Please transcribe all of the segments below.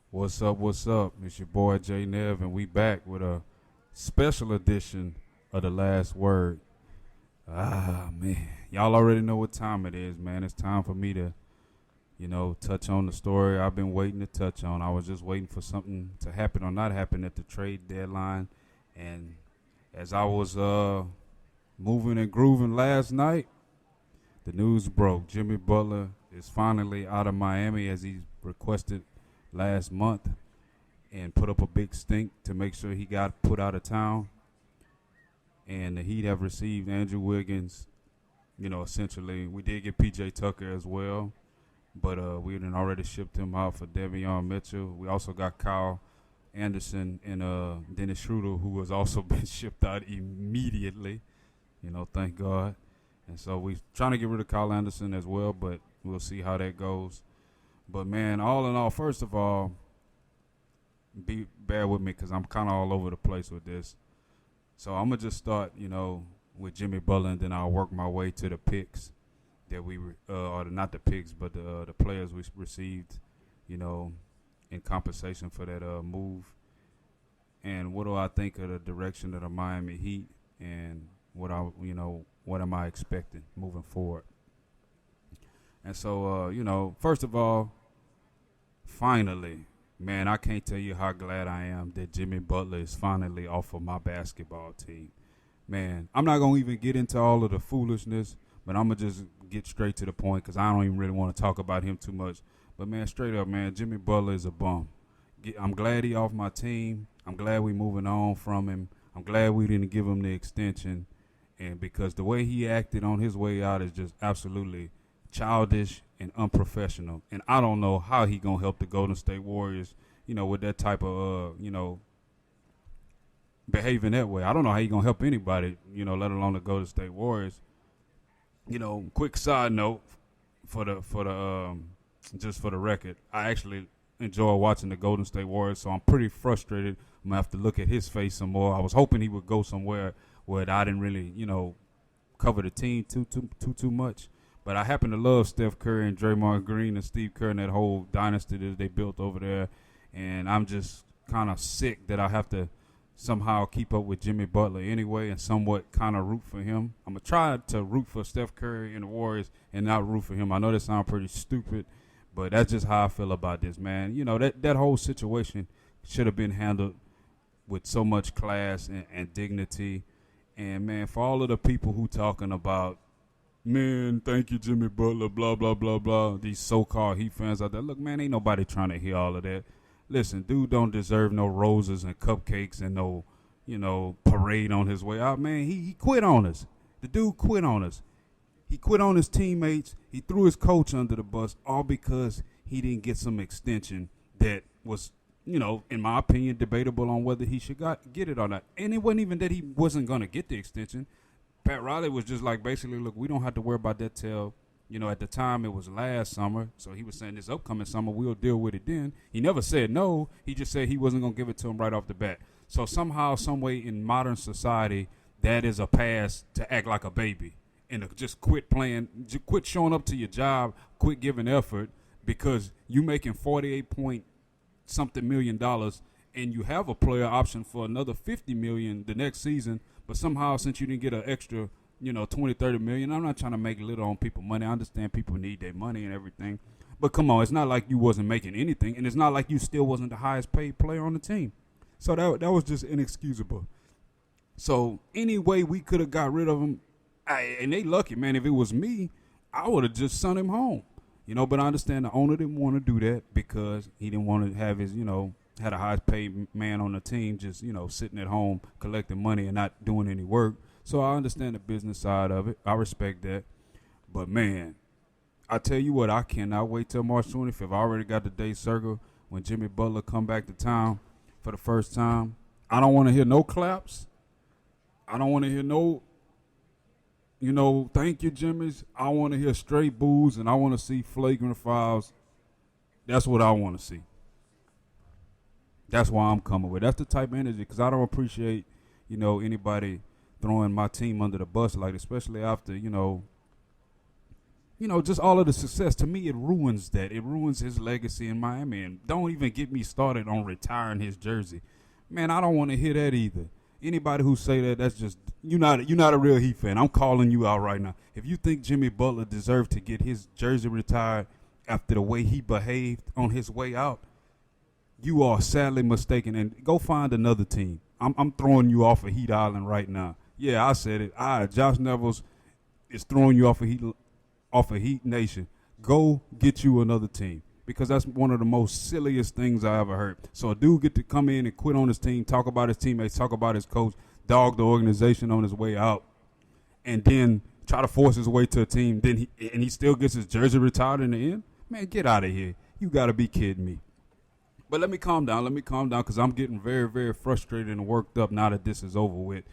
What's up? What's up? It's your boy J Nev, and we back with a special edition of the Last Word. Man, y'all already know what time it is, man. It's time for me to, touch on the story I've been waiting to touch on. I was just waiting for something to happen or not happen at the trade deadline, and as I was moving and grooving last night, the news broke. Jimmy Butler is finally out of Miami as he requested last month and put up a big stink to make sure he got put out of town. And the Heat have received Andrew Wiggins. Essentially, we did get PJ Tucker as well, but we had already shipped him out for Devion Mitchell. We also got Kyle Anderson and Dennis Schroeder, who has also been shipped out immediately. Thank God. And so we're trying to get rid of Kyle Anderson as well, but we'll see how that goes. But, man, all in all, first of all, bear with me because I'm kind of all over the place with this. So I'm going to just start, with Jimmy Butler, and then I'll work my way to the picks that we or not the picks, but the players we received, in compensation for that move. And what do I think of the direction of the Miami Heat, and what am I expecting moving forward? And so, first of all, finally, man, I can't tell you how glad I am that Jimmy Butler is finally off of my basketball team. Man, I'm not going to even get into all of the foolishness, but I'm going to just get straight to the point because I don't even really want to talk about him too much. But, man, straight up, man, Jimmy Butler is a bum. I'm glad he off my team. I'm glad we moving on from him. I'm glad we didn't give him the extension. And because the way he acted on his way out is just absolutely childish and unprofessional. And I don't know how he going to help the Golden State Warriors, with that type of, behaving that way. I don't know how he going to help anybody, let alone the Golden State Warriors. Quick side note just for the record, I actually enjoy watching the Golden State Warriors, so I'm pretty frustrated. I'm going to have to look at his face some more. I was hoping he would go somewhere where I didn't really, cover the team too much. But I happen to love Steph Curry and Draymond Green and Steve Kerr and that whole dynasty that they built over there. And I'm just kind of sick that I have to somehow keep up with Jimmy Butler anyway and somewhat kind of root for him. I'm going to try to root for Steph Curry and the Warriors and not root for him. I know that sounds pretty stupid, but that's just how I feel about this, man. That whole situation should have been handled with so much class and dignity. And, man, for all of the people who talking about, man, thank you, Jimmy Butler, blah, blah, blah, blah, these so-called Heat fans out there. Look, man, ain't nobody trying to hear all of that. Listen, dude don't deserve no roses and cupcakes and no, parade on his way out. Man, he quit on us. The dude quit on us. He quit on his teammates. He threw his coach under the bus, all because he didn't get some extension that was, in my opinion, debatable on whether he should get it or not. And it wasn't even that he wasn't going to get the extension. Pat Riley was just like, basically, look, we don't have to worry about that till, at the time it was last summer. So he was saying this upcoming summer, we'll deal with it then. He never said no. He just said he wasn't going to give it to him right off the bat. So somehow, some way in modern society, that is a pass to act like a baby and to just quit playing, quit showing up to your job, quit giving effort because you making 48-point-something million and you have a player option for another $50 million the next season. But somehow, since you didn't get an extra, 20, 30 million, I'm not trying to make little on people money. I understand people need their money and everything. But come on, it's not like you wasn't making anything, and it's not like you still wasn't the highest paid player on the team. So that was just inexcusable. So any way we could have got rid of him, and they lucky, man. If it was me, I would have just sent him home. But I understand the owner didn't want to do that because he didn't want to have his, had a highest paid man on the team just, sitting at home collecting money and not doing any work. So I understand the business side of it. I respect that. But, man, I tell you what, I cannot wait till March 25th. I already got the day circled when Jimmy Butler come back to town for the first time. I don't want to hear no claps. I don't want to hear no, thank you, Jimmys. I want to hear straight boos, and I want to see flagrant fouls. That's what I want to see. That's why I'm coming with. That's the type of energy because I don't appreciate, anybody throwing my team under the bus, like especially after, just all of the success. To me, it ruins that. It ruins his legacy in Miami. And don't even get me started on retiring his jersey. Man, I don't want to hear that either. Anybody who say that, that's just you're not a real Heat fan. I'm calling you out right now. If you think Jimmy Butler deserved to get his jersey retired after the way he behaved on his way out, you are sadly mistaken. And go find another team. I'm throwing you off of Heat Island right now. Yeah, I said it. Josh Nevels is throwing you off of Heat Nation. Go get you another team, because that's one of the most silliest things I ever heard. So a dude get to come in and quit on his team, talk about his teammates, talk about his coach, dog the organization on his way out, and then try to force his way to a team. Then he still gets his jersey retired in the end. Man, get out of here. You got to be kidding me. But let me calm down, because I'm getting very, very frustrated and worked up now that this is over with.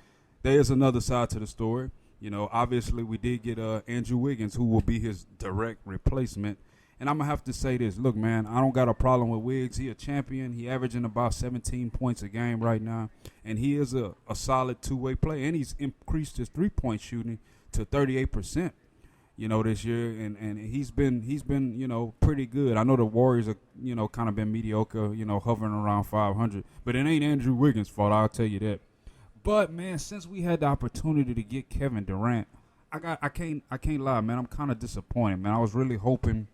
There's another side to the story. Obviously we did get Andrew Wiggins, who will be his direct replacement. And I'm going to have to say this. Look, man, I don't got a problem with Wiggs. He a champion. He averaging about 17 points a game right now. And he is a solid two-way player. And he's increased his three-point shooting to 38%, this year. And he's been, pretty good. I know the Warriors are, kind of been mediocre, hovering around 500. But it ain't Andrew Wiggins' fault, I'll tell you that. But, man, since we had the opportunity to get Kevin Durant, I can't lie, man. I'm kind of disappointed, man. I was really hoping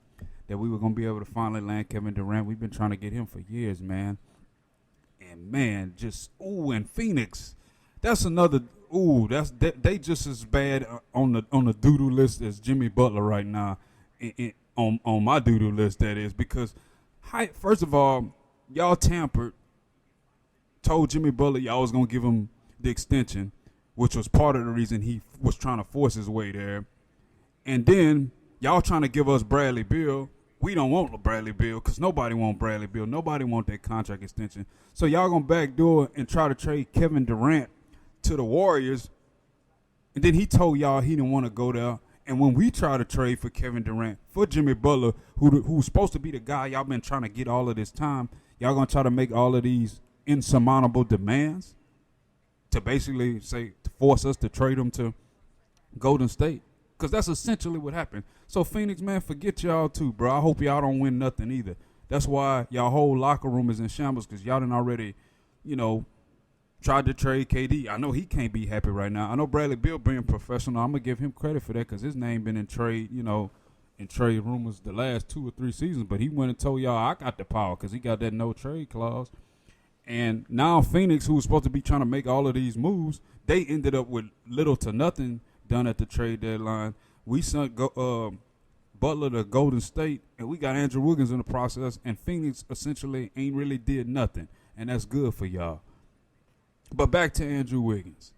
that we were going to be able to finally land Kevin Durant. We've been trying to get him for years, man. And, man, and Phoenix, that's another, they just as bad on the doo-doo list as Jimmy Butler right now, on my doo-doo list, that is, because, first of all, y'all tampered, told Jimmy Butler y'all was going to give him the extension, which was part of the reason he was trying to force his way there. And then y'all trying to give us Bradley Beal. We don't want Bradley Beal because nobody want Bradley Beal. Nobody want that contract extension. So y'all going to backdoor and try to trade Kevin Durant to the Warriors. And then he told y'all he didn't want to go there. And when we try to trade for Kevin Durant, for Jimmy Butler, who's supposed to be the guy y'all been trying to get all of this time, y'all going to try to make all of these insurmountable demands to basically to force us to trade him to Golden State. Because that's essentially what happened. So, Phoenix, man, forget y'all too, bro. I hope y'all don't win nothing either. That's why y'all whole locker room is in shambles, because y'all done already, tried to trade KD. I know he can't be happy right now. I know Bradley Beal being professional. I'm going to give him credit for that, because his name been in trade, in trade rumors the last 2 or 3 seasons. But he went and told y'all I got the power, because he got that no trade clause. And now Phoenix, who was supposed to be trying to make all of these moves, they ended up with little to nothing done at the trade deadline. We sent Butler to Golden State, and we got Andrew Wiggins in the process, and Phoenix essentially ain't really did nothing, and that's good for y'all. But back to Andrew Wiggins.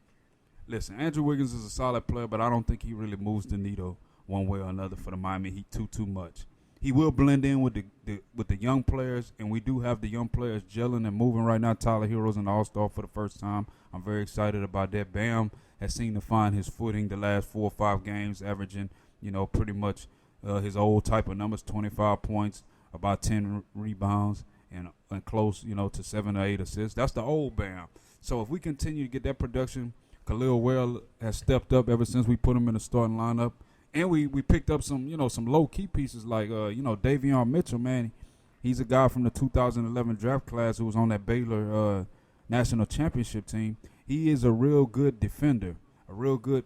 Listen, Andrew Wiggins is a solid player, but I don't think he really moves the needle one way or another for the Miami Heat too much. He will blend in with the young players, and we do have the young players gelling and moving right now. Tyler Hero's an all-star for the first time. I'm very excited about that. Bam has seemed to find his footing the last 4 or 5 games, averaging, pretty much his old type of numbers, 25 points, about 10 rebounds, and close, to 7 or 8 assists. That's the old Bam. So if we continue to get that production, Khalil Well has stepped up ever since we put him in the starting lineup. And we picked up some, some low-key pieces like, Davion Mitchell, man. He's a guy from the 2011 draft class who was on that Baylor national championship team. He is a real good defender, a real good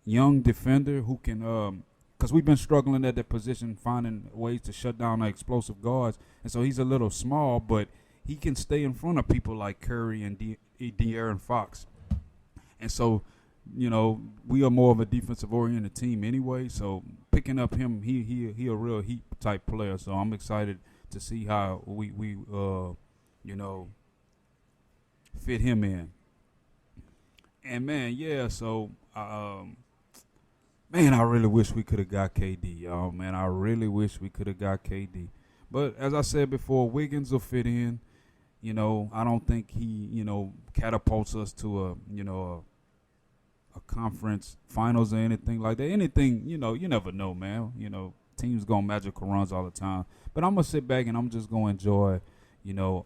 young defender who can because we've been struggling at that position, finding ways to shut down our explosive guards. And so he's a little small, but he can stay in front of people like Curry and De'Aaron Fox. And so, we are more of a defensive-oriented team anyway. So picking up him, he a real Heat type player. So I'm excited to see how we fit him in. And man, yeah. So man, I really wish we could have got KD, y'all. Man, I really wish we could have got KD. But as I said before, Wiggins will fit in. I don't think he catapults us to a conference finals or anything like that. Anything, you never know, man. Teams go on magical runs all the time. But I'm going to sit back and I'm just going to enjoy,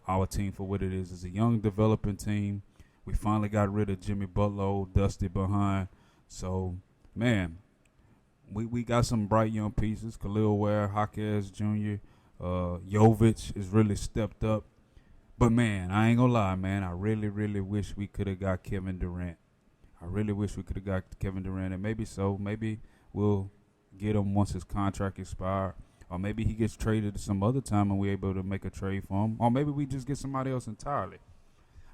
our team for what it is. It's a young developing team. We finally got rid of Jimmy Butler, old dusty behind. So, man, we got some bright young pieces. Khalil Ware, Jaquez Jr., Jovic has really stepped up. But, man, I ain't going to lie, man. I really, really wish we could have got Kevin Durant. I really wish we could have got Kevin Durant. And maybe so. Maybe we'll get him once his contract expires. Or maybe he gets traded some other time and we're able to make a trade for him. Or maybe we just get somebody else entirely.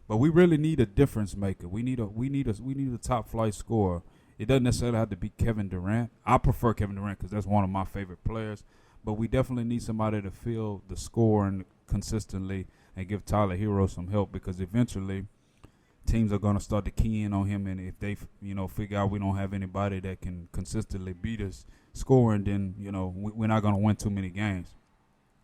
But we really need a difference maker. We need a top flight scorer. It doesn't necessarily have to be Kevin Durant. I prefer Kevin Durant because that's one of my favorite players. But we definitely need somebody to fill the scoring consistently and give Tyler Hero some help, because eventually teams are going to start to key in on him, and if they figure out we don't have anybody that can consistently beat us scoring, then we're not going to win too many games.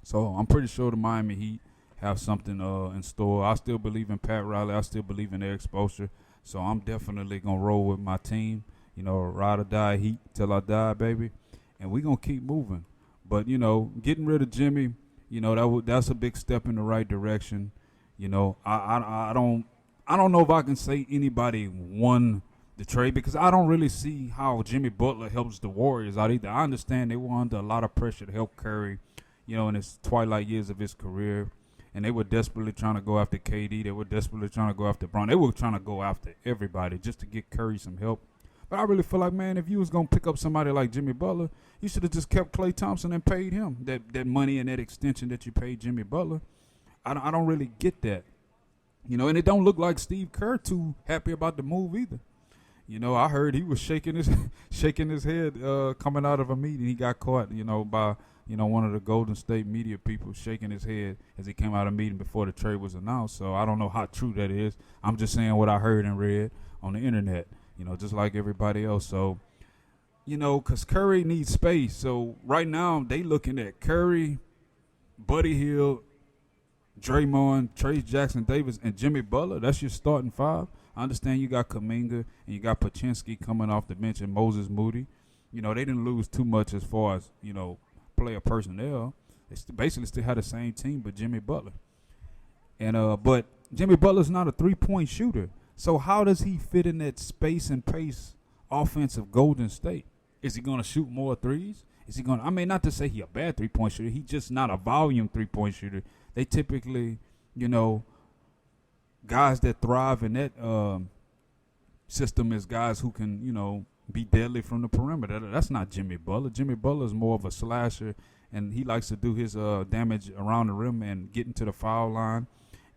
So I'm pretty sure the Miami Heat have something in store. I still believe in Pat Riley. I still believe in their exposure. So I'm definitely going to roll with my team, ride or die Heat till I die, baby, and we're going to keep moving. But, getting rid of Jimmy, that's a big step in the right direction. I don't know if I can say anybody won the trade, because I don't really see how Jimmy Butler helps the Warriors out either. I understand they were under a lot of pressure to help Curry, in his twilight years of his career. And they were desperately trying to go after KD. They were desperately trying to go after Brown. They were trying to go after everybody just to get Curry some help. But I really feel like, man, if you was going to pick up somebody like Jimmy Butler, you should have just kept Klay Thompson and paid him that money and that extension that you paid Jimmy Butler. I don't really get that. And it don't look like Steve Kerr too happy about the move either. I heard he was shaking his head coming out of a meeting. He got caught, by one of the Golden State media people shaking his head as he came out of a meeting before the trade was announced. So I don't know how true that is. I'm just saying what I heard and read on the internet, just like everybody else. So, because Curry needs space. So right now they looking at Curry, Buddy Hield, Draymond, Trace Jackson Davis, and Jimmy Butler. That's your starting five. I understand you got Kuminga and you got Paczynski coming off the bench and Moses Moody. They didn't lose too much as far as, player personnel. They basically still had the same team but Jimmy Butler. And but Jimmy Butler's not a three-point shooter. So how does he fit in that space and pace offensive Golden State? Is he going to shoot more threes? Is he going to, not to say he a bad three-point shooter. He's just not a volume three-point shooter. They typically, guys that thrive in that system is guys who can, be deadly from the perimeter. That's not Jimmy Butler. Jimmy Butler is more of a slasher, and he likes to do his damage around the rim and get into the foul line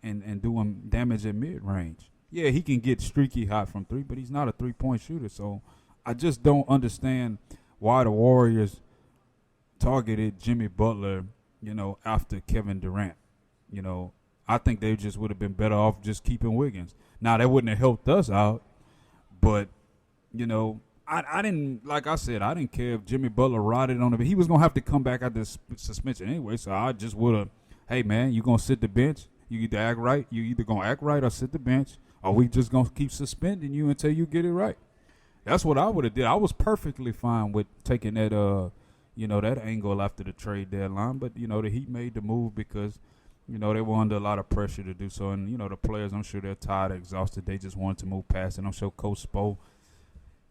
and doing damage at mid-range. Yeah, he can get streaky hot from three, but he's not a three-point shooter. So I just don't understand why the Warriors targeted Jimmy Butler, after Kevin Durant. I think they just would have been better off just keeping Wiggins. Now, that wouldn't have helped us out, but, I didn't, like I said, I didn't care if Jimmy Butler rotted on it, but he was going to have to come back out this suspension anyway, so I just would have, hey, man, you going to sit the bench? You either act right, you either going to act right or sit the bench, or we just going to keep suspending you until you get it right. That's what I would have did. I was perfectly fine with taking that, that angle after the trade deadline, but, the Heat made the move because, they were under a lot of pressure to do so, and, the players, I'm sure they're tired, exhausted. They just wanted to move past it. I'm sure Coach Spo,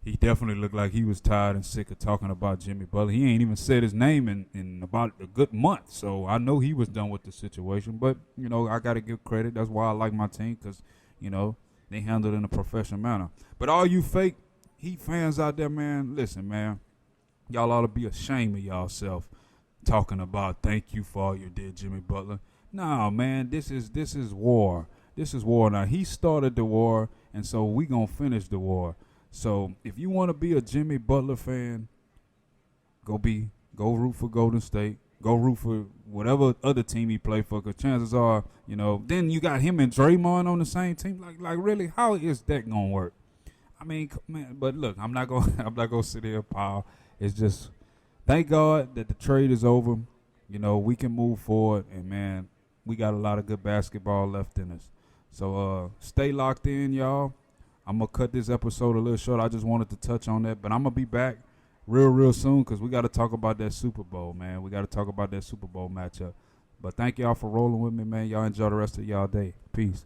he definitely looked like he was tired and sick of talking about Jimmy Butler. He ain't even said his name in about a good month. So I know he was done with the situation. But, I got to give credit. That's why I like my team because, they handled it in a professional manner. But all you fake Heat fans out there, man, listen, man. Y'all ought to be ashamed of y'allself talking about thank you for all you did, Jimmy Butler. No, man, this is war. This is war. Now, he started the war, and so we going to finish the war. So if you want to be a Jimmy Butler fan, go root for Golden State. Go root for whatever other team he played for, because chances are, then you got him and Draymond on the same team. Like really, how is that gonna work? Man, but look, I'm not gonna sit here, pal. It's just thank God that the trade is over. We can move forward, and man, we got a lot of good basketball left in us. So stay locked in, y'all. I'm going to cut this episode a little short. I just wanted to touch on that. But I'm going to be back real soon because we got to talk about that Super Bowl, man. We got to talk about that Super Bowl matchup. But thank y'all for rolling with me, man. Y'all enjoy the rest of y'all day. Peace.